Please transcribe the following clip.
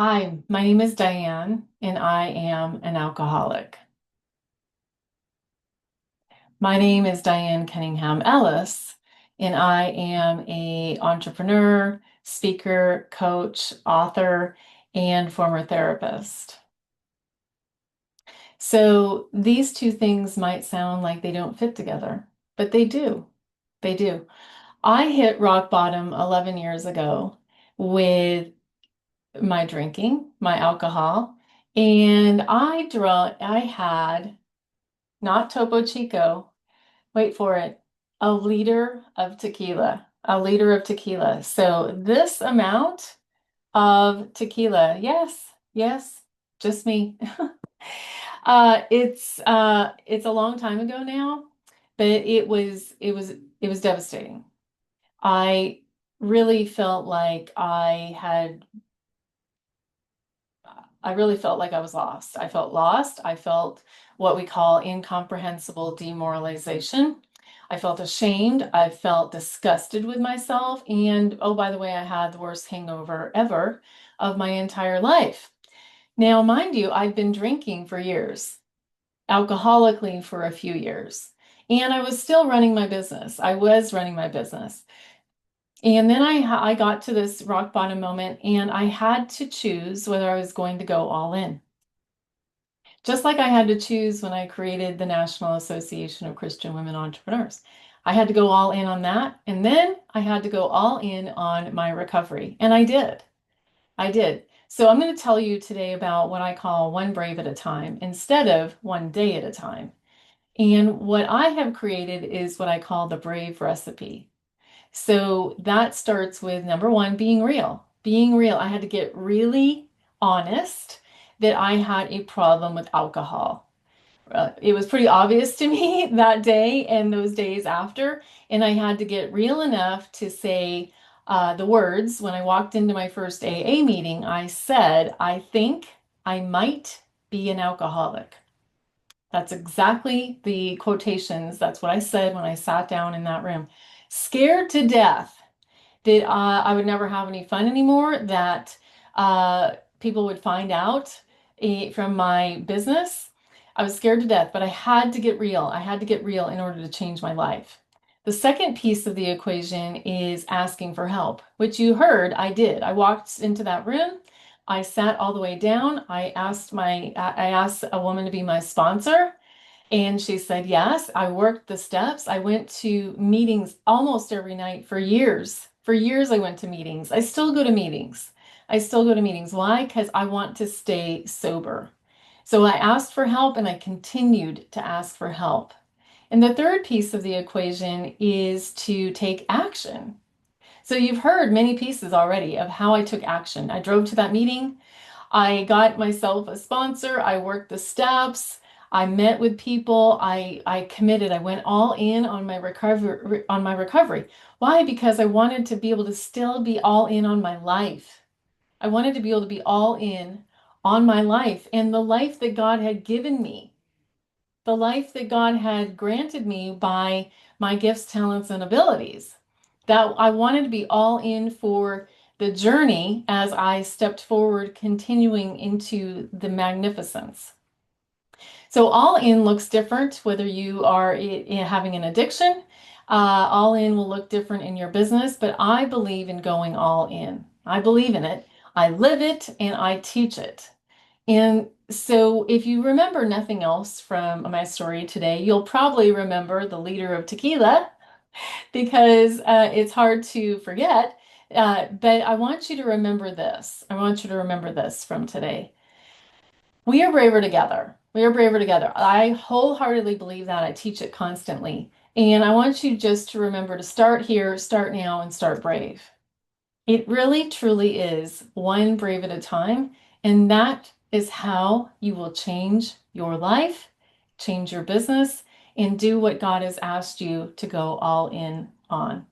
Hi, my name is Diane, and I am an alcoholic. My name is Diane Cunningham Ellis, and I am a entrepreneur, speaker, coach, author, and former therapist. So these two things might sound like they don't fit together, but they do. They do. I hit rock bottom 11 years ago with my drinking, my alcohol, and I had not Topo Chico, wait for it, a liter of tequila, a liter of tequila. So this amount of tequila, yes, yes, just me. It's a long time ago now, but it was devastating. I really felt like I really felt like I was lost. I felt lost. I felt what we call incomprehensible demoralization. I felt ashamed. I felt disgusted with myself. And oh, by the way, I had the worst hangover ever of my entire life. Now, mind you, I've been drinking for years, alcoholically for a few years, and I was still running my business. I was running my business. And then I got to this rock bottom moment and I had to choose whether I was going to go all in. Just like I had to choose when I created the National Association of Christian Women Entrepreneurs. I had to go all in on that. And then I had to go all in on my recovery. And I did. I did. So I'm going to tell you today about what I call one brave at a time instead of one day at a time. And what I have created is what I call the brave recipe. So that starts with number one, being real. Being real. I had to get really honest that I had a problem with alcohol. It was pretty obvious to me that day and those days after. And I had to get real enough to say the words when I walked into my first AA meeting. I said, I think I might be an alcoholic. That's exactly the quotations. That's what I said when I sat down in that room. Scared to death that I would never have any fun anymore, that people would find out from my business. I was scared to death, but I had to get real. I had to get real in order to change my life. The second piece of the equation is asking for help, which you heard I did. I walked into that room. I sat all the way down. I asked a woman to be my sponsor. And she said, yes, I worked the steps. I went to meetings almost every night for years. For years, I went to meetings. I still go to meetings. I still go to meetings. Why? Because I want to stay sober. So I asked for help and I continued to ask for help. And the third piece of the equation is to take action. So you've heard many pieces already of how I took action. I drove to that meeting. I got myself a sponsor. I worked the steps. I met with people. I committed. I went all in on my recovery. Why? Because I wanted to be able to still be all in on my life. I wanted to be able to be all in on my life and the life that God had given me, the life that God had granted me by my gifts, talents, and abilities. That I wanted to be all in for the journey as I stepped forward, continuing into the magnificence. So, all in looks different whether you are having an addiction. All in will look different in your business, but I believe in going all in. I believe in it. I live it and I teach it. And so, if you remember nothing else from my story today, you'll probably remember the liter of tequila because it's hard to forget. But I want you to remember this. I want you to remember this from today. We are braver together. We are braver together. I wholeheartedly believe that. I teach it constantly. And I want you just to remember to start here, start now, and start brave. It really, truly is one brave at a time. And that is how you will change your life, change your business, and do what God has asked you to go all in on.